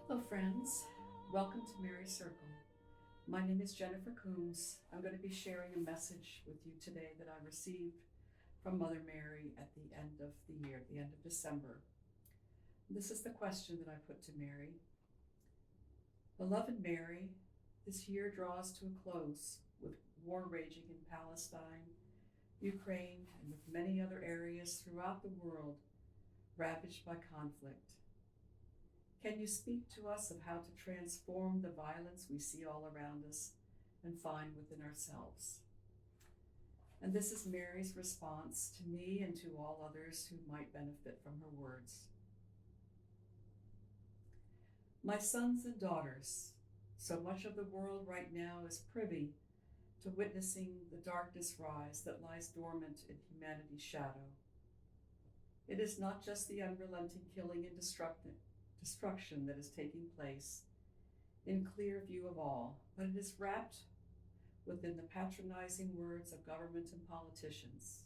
Hello, friends. Welcome to Mary's Circle. My name is Jennifer Coombs. I'm going to be sharing a message with you today that I received from Mother Mary at the end of the year, at the end of December. This is the question that I put to Mary. Beloved Mary, this year draws to a close with war raging in Palestine, Ukraine, and with many other areas throughout the world ravaged by conflict. Can you speak to us of how to transform the violence we see all around us and find within ourselves? And this is Mary's response to me and to all others who might benefit from her words. My sons and daughters, so much of the world right now is privy to witnessing the darkness rise that lies dormant in humanity's shadow. It is not just the unrelenting killing and destruction that is taking place in clear view of all, but it is wrapped within the patronizing words of government and politicians.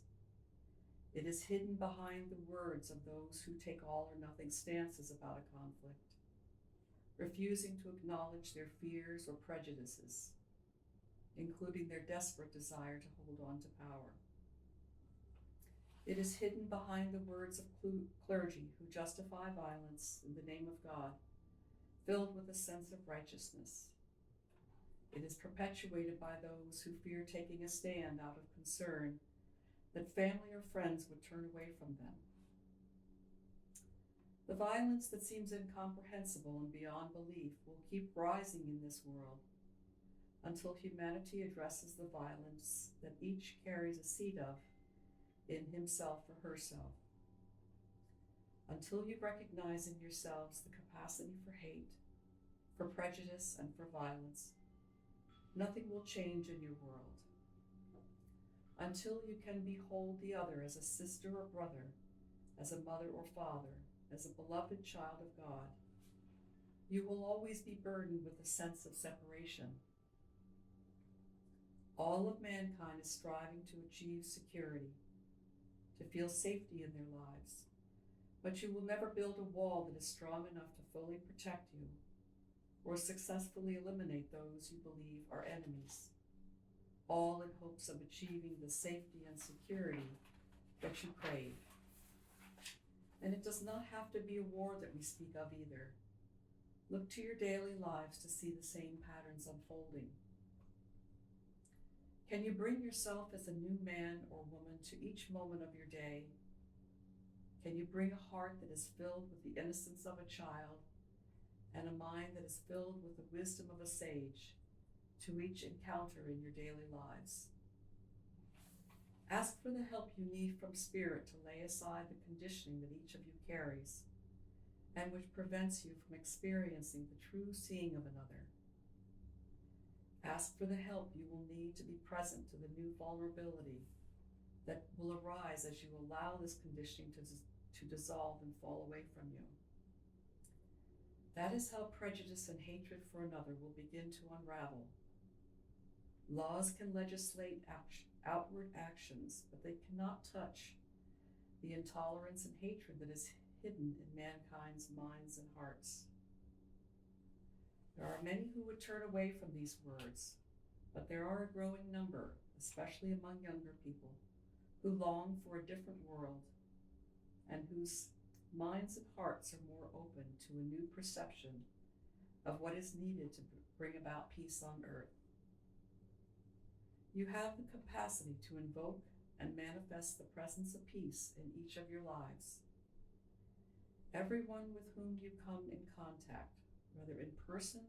It is hidden behind the words of those who take all or nothing stances about a conflict, refusing to acknowledge their fears or prejudices, including their desperate desire to hold on to power. It is hidden behind the words of clergy who justify violence in the name of God, filled with a sense of righteousness. It is perpetuated by those who fear taking a stand out of concern that family or friends would turn away from them. The violence that seems incomprehensible and beyond belief will keep rising in this world until humanity addresses the violence that each carries a seed of in himself or herself. Until you recognize in yourselves the capacity for hate, for prejudice, and for violence, nothing will change in your world. Until you can behold the other as a sister or brother, as a mother or father, as a beloved child of God, you will always be burdened with a sense of separation. All of mankind is striving to achieve security, to feel safety in their lives, but you will never build a wall that is strong enough to fully protect you or successfully eliminate those you believe are enemies, all in hopes of achieving the safety and security that you crave. And it does not have to be a war that we speak of either. Look to your daily lives to see the same patterns unfolding. Can you bring yourself as a new man or woman to each moment of your day? Can you bring a heart that is filled with the innocence of a child and a mind that is filled with the wisdom of a sage to each encounter in your daily lives? Ask for the help you need from Spirit to lay aside the conditioning that each of you carries and which prevents you from experiencing the true seeing of another. Ask for the help you will need to be present to the new vulnerability that will arise as you allow this conditioning to dissolve and fall away from you. That is how prejudice and hatred for another will begin to unravel. Laws can legislate outward actions, but they cannot touch the intolerance and hatred that is hidden in mankind's minds and hearts. There are many who would turn away from these words, but there are a growing number, especially among younger people, who long for a different world and whose minds and hearts are more open to a new perception of what is needed to bring about peace on earth. You have the capacity to invoke and manifest the presence of peace in each of your lives. Everyone with whom you come in contact, whether in person